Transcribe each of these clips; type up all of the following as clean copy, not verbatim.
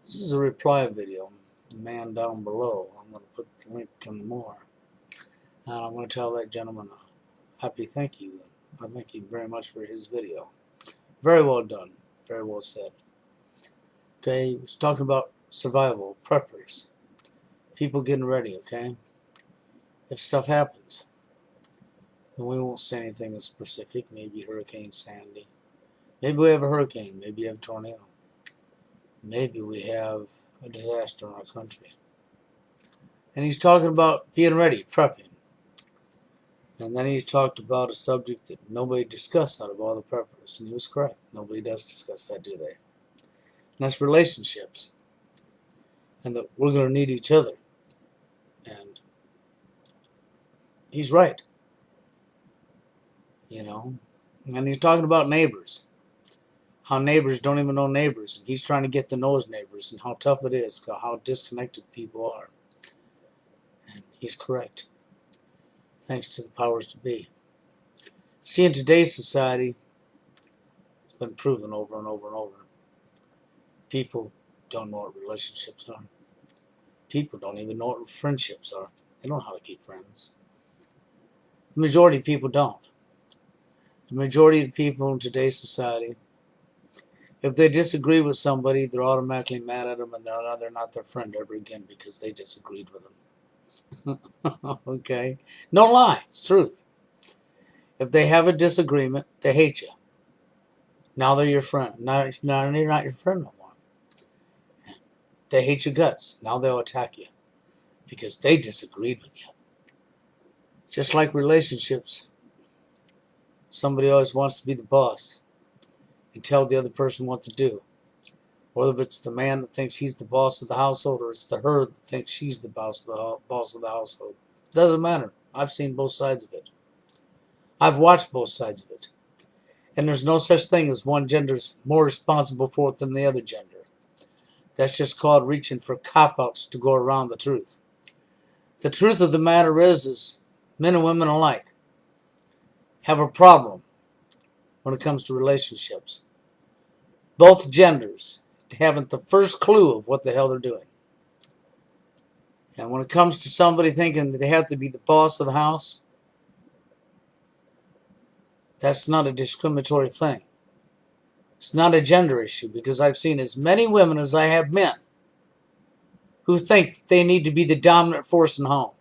This is a reply video. The man down below. I'm going to put the link in more. And I'm going to tell that gentleman a happy thank you. I thank you very much for his video. Very well done. Very well said. Okay, he's talking about survival, preppers. People getting ready, okay? If stuff happens, then we won't say anything specific. Maybe Hurricane Sandy. Maybe we have a hurricane. Maybe we have a tornado. Maybe we have a disaster in our country. And he's talking about being ready, prepping. And then he talked about a subject that nobody discussed out of all the preppers. And he was correct. Nobody does discuss that, do they? And that's relationships. And that we're going to need each other. And he's right. You know? And he's talking about neighbors. How neighbors don't even know neighbors. And he's trying to get to know his neighbors and how tough it is, how disconnected people are. And he's correct. Thanks to the powers to be. See, in today's society, it's been proven over and over and over. People don't know what relationships are. People don't even know what friendships are. They don't know how to keep friends. The majority of people don't. The majority of people in today's society, if they disagree with somebody, they're automatically mad at them and they're not their friend ever again because they disagreed with them. Okay? No lie. It's truth. If they have a disagreement, they hate you. Now they're your friend. Now you're not your friend no more. They hate your guts. Now they'll attack you because they disagreed with you. Just like relationships, somebody always wants to be the boss and tell the other person what to do. Whether it's the man that thinks he's the boss of the household or it's the her that thinks she's the boss of the household. Doesn't matter. I've seen both sides of it. I've watched both sides of it. And there's no such thing as one gender's more responsible for it than the other gender. That's just called reaching for cop-outs to go around the truth. The truth of the matter is men and women alike have a problem when it comes to relationships. Both genders haven't the first clue of what the hell they're doing. And when it comes to somebody thinking that they have to be the boss of the house, that's not a discriminatory thing. It's not a gender issue because I've seen as many women as I have men who think they need to be the dominant force in the home.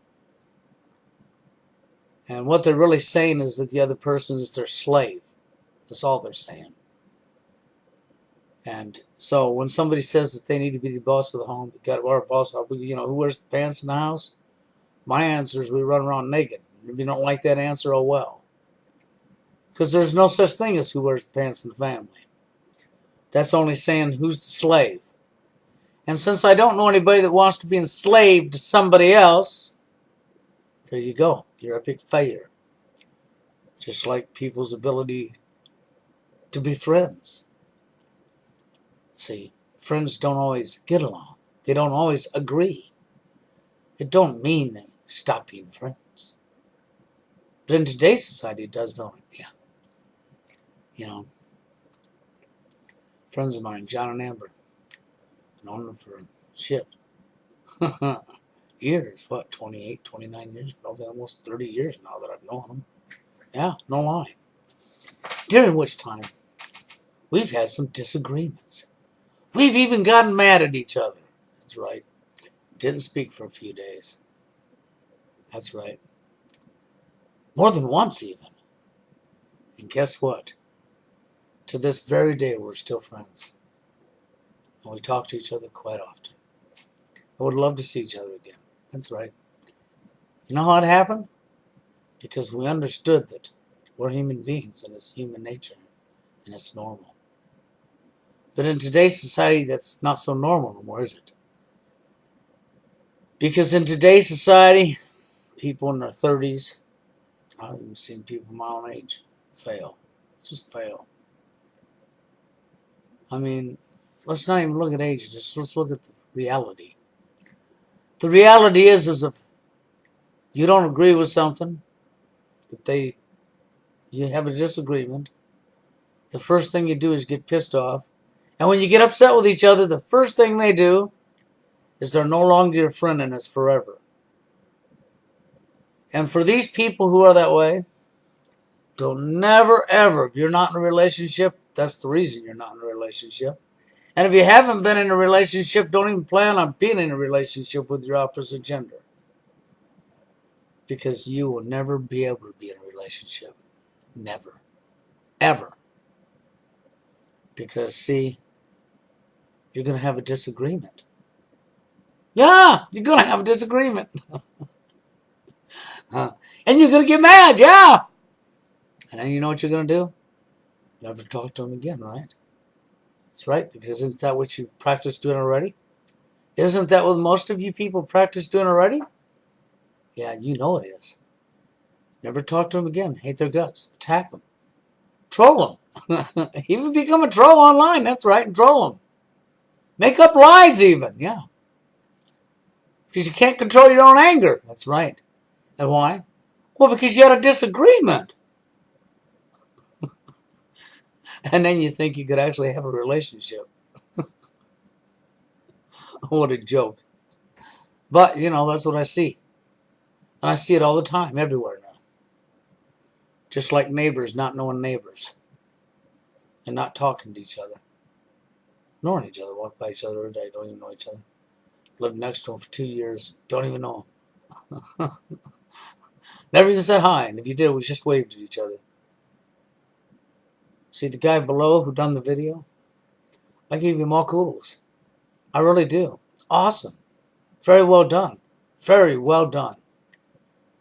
And what they're really saying is that the other person is their slave. That's all they're saying. And so when somebody says that they need to be the boss of the home, you got to wear a boss. Who wears the pants in the house? My answer is we run around naked. If you don't like that answer, oh well. Because there's no such thing as who wears the pants in the family. That's only saying who's the slave. And since I don't know anybody that wants to be enslaved to somebody else, there you go. You're a big failure. Just like people's ability to be friends. See, friends don't always get along. They don't always agree. It don't mean they stop being friends. But in today's society, it does, don't it? Yeah. You know, friends of mine, John and Amber, known them for shit. Years, 28, 29 years, probably almost 30 years now that I've known them. Yeah, no lie. During which time, we've had some disagreements. We've even gotten mad at each other. That's right. Didn't speak for a few days. That's right. More than once even. And guess what? To this very day, we're still friends. And we talk to each other quite often. I would love to see each other again. That's right. You know how it happened? Because we understood that we're human beings and it's human nature and it's normal. But in today's society, that's not so normal anymore, is it? Because in today's society, people in their 30s, I've even seen people my own age fail. Just fail. I mean, let's not even look at age. Let's look at the reality. The reality is if you don't agree with something, that you have a disagreement, the first thing you do is get pissed off And when you get upset with each other, the first thing they do is they're no longer your friend and it's forever. And for these people who are that way, don't never ever, if you're not in a relationship, that's the reason you're not in a relationship. And if you haven't been in a relationship, don't even plan on being in a relationship with your opposite gender. Because you will never be able to be in a relationship. Never. Ever. Because, see, you're going to have a disagreement. Yeah, you're going to have a disagreement. And you're going to get mad, yeah. And then you know what you're going to do? Never talk to them again, right? That's right, because isn't that what you practice doing already? Isn't that what most of you people practice doing already? Yeah, you know it is. Never talk to them again. Hate their guts. Attack them. Troll them. Even become a troll online, that's right, and troll them. Make up lies even, yeah. Because you can't control your own anger. That's right. And why? Well, because you had a disagreement. And then you think you could actually have a relationship. What a joke. But, you know, that's what I see. And I see it all the time, everywhere now. Just like neighbors not knowing neighbors. And not talking to each other. Knowing each other. Walk by each other every day. Don't even know each other. Lived next to them for 2 years. Don't even know them. Never even said hi. And if you did, it was just waved at each other. See the guy below who done the video? I give him all kudos. I really do. Awesome. Very well done. Very well done.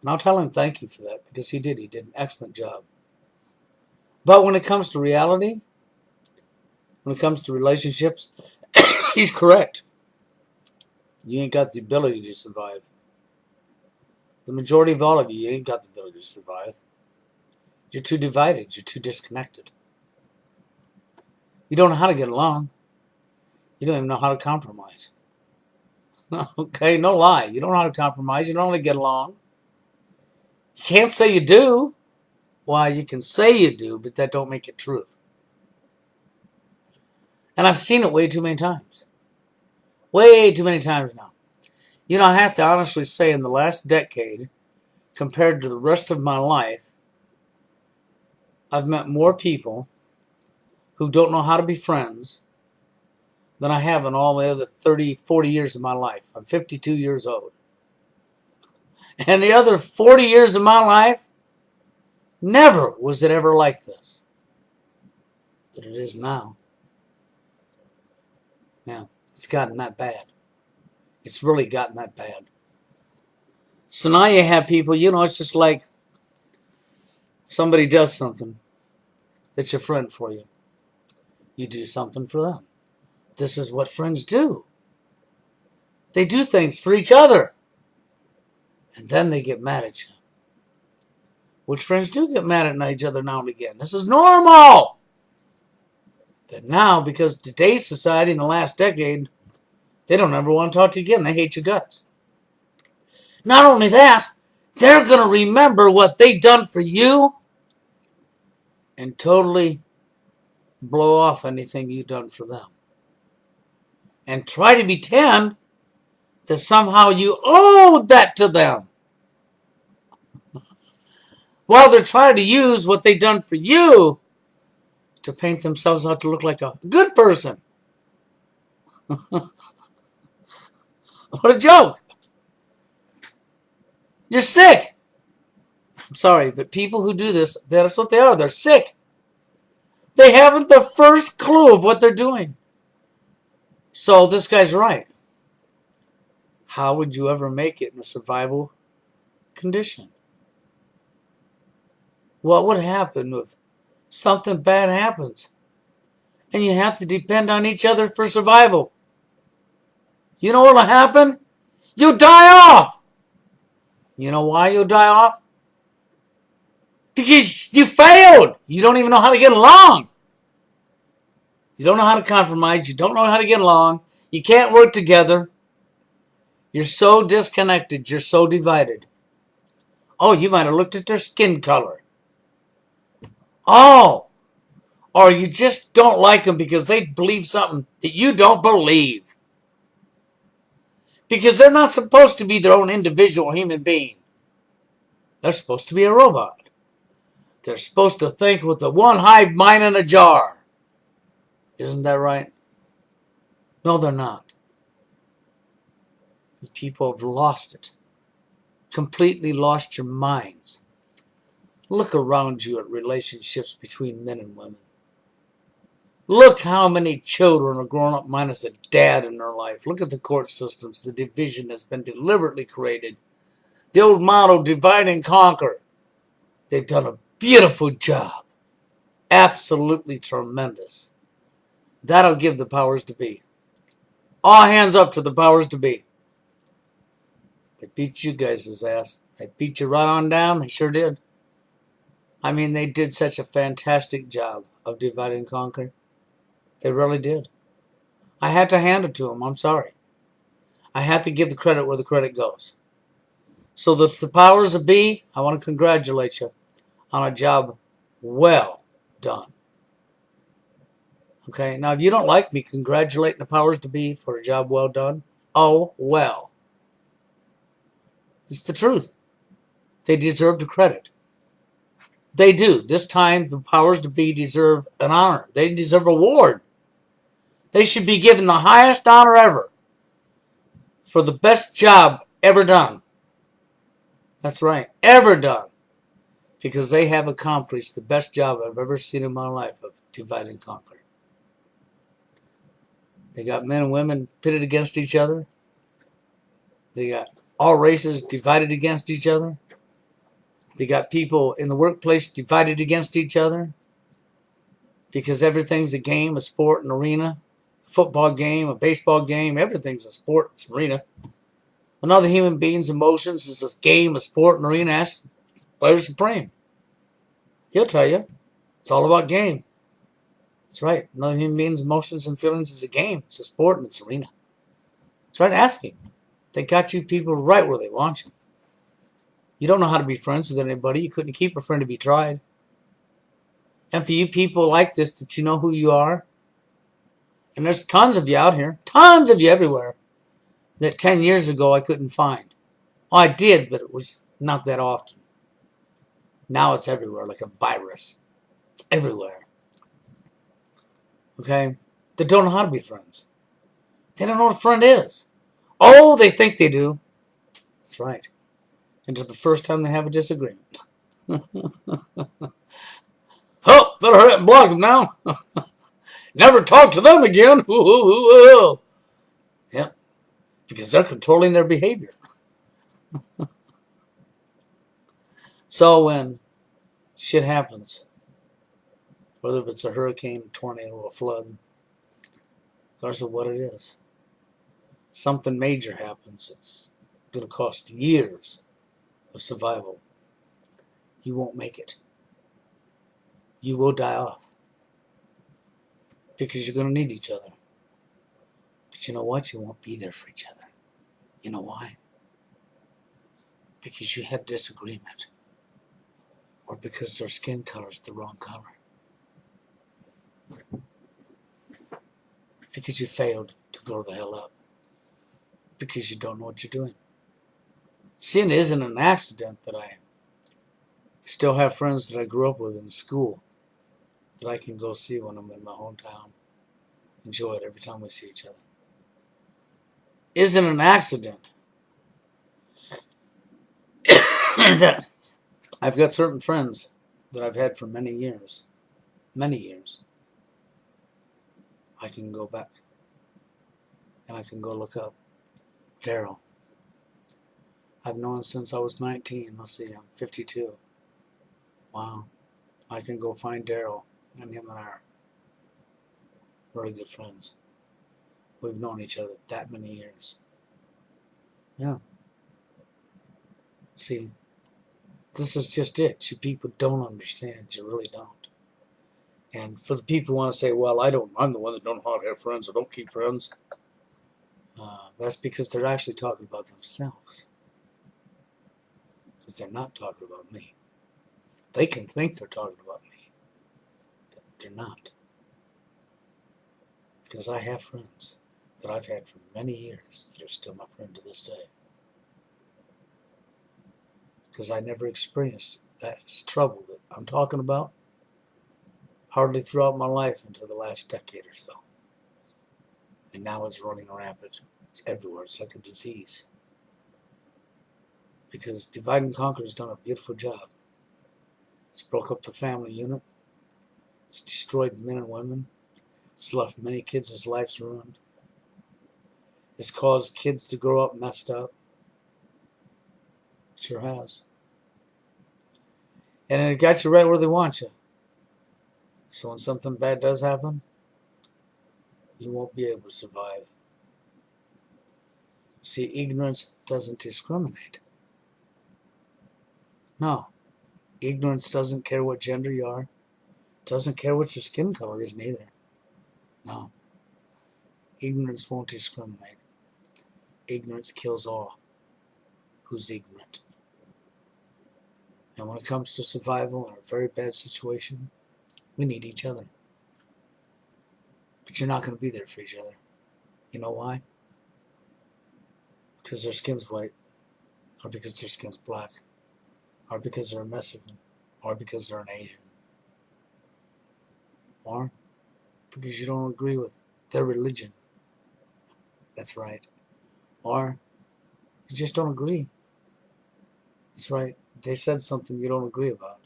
And I'll tell him thank you for that, because he did. He did an excellent job. But when it comes to reality, when it comes to relationships, he's correct. You ain't got the ability to survive. The majority of all of you ain't got the ability to survive. You're too divided. You're too disconnected. You don't know how to get along. You don't even know how to compromise. Okay, no lie. You don't know how to compromise. You don't know how to get along. You can't say you do. Why, you can say you do, but that don't make it truth. And I've seen it way too many times. Way too many times now. You know, I have to honestly say in the last decade, compared to the rest of my life, I've met more people who don't know how to be friends than I have in all the other 30, 40 years of my life. I'm 52 years old. And the other 40 years of my life, never was it ever like this. But it is now. Now, it's gotten that bad. It's really gotten that bad. So now you have people, you know, it's just like somebody does something that's your friend for you. You do something for them. This is what friends do. They do things for each other. And then they get mad at you. Which friends do get mad at each other now and again. This is normal. But now, because today's society in the last decade, they don't ever want to talk to you again. They hate your guts. Not only that, they're going to remember what they done for you and totally blow off anything you done for them. And try to pretend that somehow you owed that to them. While they're trying to use what they done for you to paint themselves out to look like a good person. What a joke. You're sick. I'm sorry, but people who do this, that's what they are. They're sick. They haven't the first clue of what they're doing. So this guy's right. How would you ever make it in a survival condition? What would happen if something bad happens and you have to depend on each other for survival? You know what'll happen? You'll die off. You know why you'll die off? Because you failed. You don't even know how to get along. You don't know how to compromise. You don't know how to get along. You can't work together. You're so disconnected. You're so divided. Oh, you might have looked at their skin color. Oh, or you just don't like them because they believe something that you don't believe. Because they're not supposed to be their own individual human being. They're supposed to be a robot. They're supposed to think with the one hive mind in a jar. Isn't that right? No, they're not. People have lost it. Completely lost your minds. Look around you at relationships between men and women. Look how many children are growing up minus a dad in their life. Look at the court systems. The division has been deliberately created. The old model, divide and conquer. They've done a beautiful job. Absolutely tremendous. That'll give the powers to be. All hands up to the powers to be. They beat you guys' ass. They beat you right on down. They sure did. I mean, they did such a fantastic job of divide and conquer. They really did. I had to hand it to them. I'm sorry. I have to give the credit where the credit goes. So the powers that be, I want to congratulate you on a job well done. Okay, now if you don't like me congratulating the powers to be for a job well done, oh well. It's the truth. They deserve the credit. They do. This time, the powers to be deserve an honor. They deserve an award. They should be given the highest honor ever for the best job ever done. That's right, ever done. Because they have accomplished the best job I've ever seen in my life of divide and conquer. They got men and women pitted against each other. They got all races divided against each other. They got people in the workplace divided against each other. Because everything's a game, a sport, an arena. A football game, a baseball game, everything's a sport, it's an arena. Another human being's emotions is a game, a sport, an arena. That's Player Supreme. He'll tell you. It's all about game. That's right. Another human being's emotions and feelings is a game. It's a sport and it's an arena. That's right. Ask him. They got you people right where they want you. You don't know how to be friends with anybody. You couldn't keep a friend if you tried. And for you people like this, that you know who you are, and there's tons of you out here, tons of you everywhere, that 10 years ago I couldn't find. Oh, I did, but it was not that often. Now it's everywhere, like a virus. It's everywhere. Okay? They don't know how to be friends. They don't know what a friend is. Oh, they think they do. That's right. Until the first time they have a disagreement. Oh, better hurry up and block them now. Never talk to them again. Yeah, because they're controlling their behavior. So when shit happens, whether it's a hurricane, a tornado, a flood, regardless of what it is, something major happens. It's going to cost years of survival. You won't make it. You will die off. Because you're going to need each other. But you know what? You won't be there for each other. You know why? Because you have disagreement. Or because their skin color is the wrong color. Because you failed to grow the hell up. Because you don't know what you're doing. Sin isn't an accident that I still have friends that I grew up with in school that I can go see when I'm in my hometown. Enjoy it every time we see each other. Isn't an accident that I've got certain friends that I've had for many years. Many years. I can go back and I can go look up. Daryl. I've known since I was 19. Let's see, I'm 52. Wow. I can go find Daryl, and him and I are very good friends. We've known each other that many years. Yeah. See, this is just it. You people don't understand. You really don't. And for the people who want to say, well, I'm the one that don't know how to have friends or don't keep friends, that's because they're actually talking about themselves. Because they're not talking about me. They can think they're talking about me. But They're not. Because I have friends that I've had for many years that are still my friend to this day. Because I never experienced that trouble that I'm talking about hardly throughout my life until the last decade or so. And now it's running rampant. It's everywhere. It's like a disease. Because Divide and Conquer has done a beautiful job. It's broke up the family unit. It's destroyed men and women. It's left many kids' lives ruined. It's caused kids to grow up messed up. It sure has. And it got you right where they want you. So when something bad does happen, you won't be able to survive. See, ignorance doesn't discriminate. No. Ignorance doesn't care what gender you are. Doesn't care what your skin color is neither. No. Ignorance won't discriminate. Ignorance kills all who's ignorant. And when it comes to survival in a very bad situation, we need each other. But you're not going to be there for each other. You know why? Because their skin's white, or because their skin's black, or because they're a Mexican, or because they're an Asian, or because you don't agree with their religion. That's right. Or you just don't agree. That's right. They said something you don't agree about.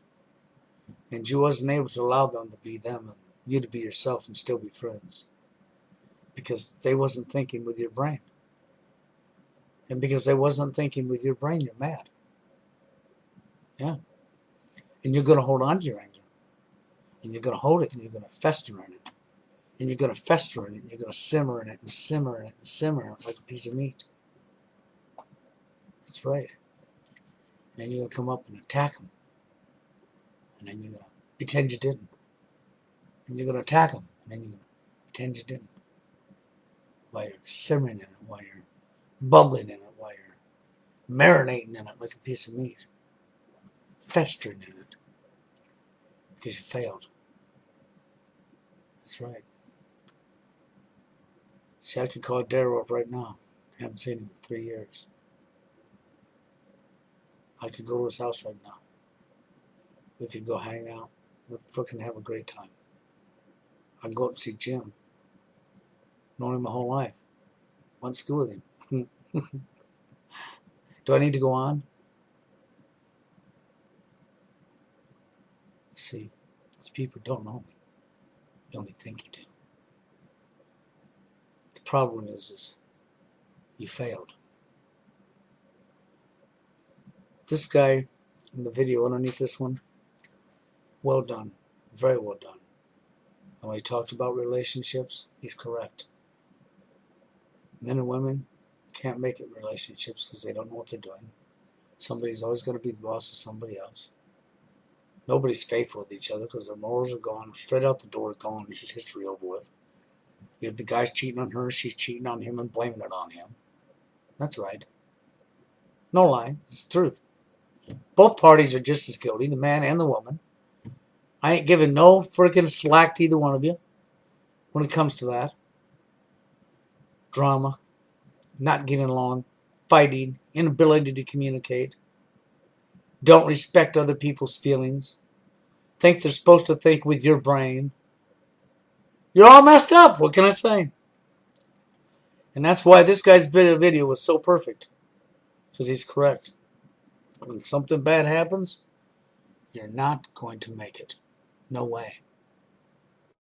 And you wasn't able to allow them to be them and you to be yourself and still be friends. Because they wasn't thinking with your brain. And because they wasn't thinking with your brain, you're mad. Yeah. And you're going to hold on to your anger. And you're going to hold it and you're going to fester in it. And you're going to fester in it and you're going to simmer in it and simmer in it and simmer in it like a piece of meat. That's right. And then you're going to come up and attack them. And then you're going to pretend you didn't. And you're going to attack them. And then you're going to pretend you didn't. While you're simmering in it, while you're bubbling in it, while you're marinating in it like a piece of meat. Festering in it. Because you failed. That's right. See, I could call Daryl up right now. I haven't seen him in 3 years. I could go to his house right now. We could go hang out. We'd fucking have a great time. I can go up and see Jim. Known him my whole life. Went to school with him. Do I need to go on? See, these people don't know me. You only think you do. The problem is you failed. This guy in the video underneath this one, well done. Very well done. And when he talked about relationships, he's correct. Men and women can't make it in relationships because they don't know what they're doing. Somebody's always going to be the boss of somebody else. Nobody's faithful with each other because their morals are gone. Straight out the door, gone. It's just history over with. You have the guy's cheating on her, she's cheating on him and blaming it on him. That's right. No lie. It's the truth. Both parties are just as guilty, the man and the woman. I ain't giving no freaking slack to either one of you when it comes to that. Drama, not getting along, fighting, inability to communicate, don't respect other people's feelings, think they're supposed to think with your brain. You're all messed up, what can I say? And that's why this guy's video was so perfect, because he's correct. When something bad happens, you're not going to make it. No way.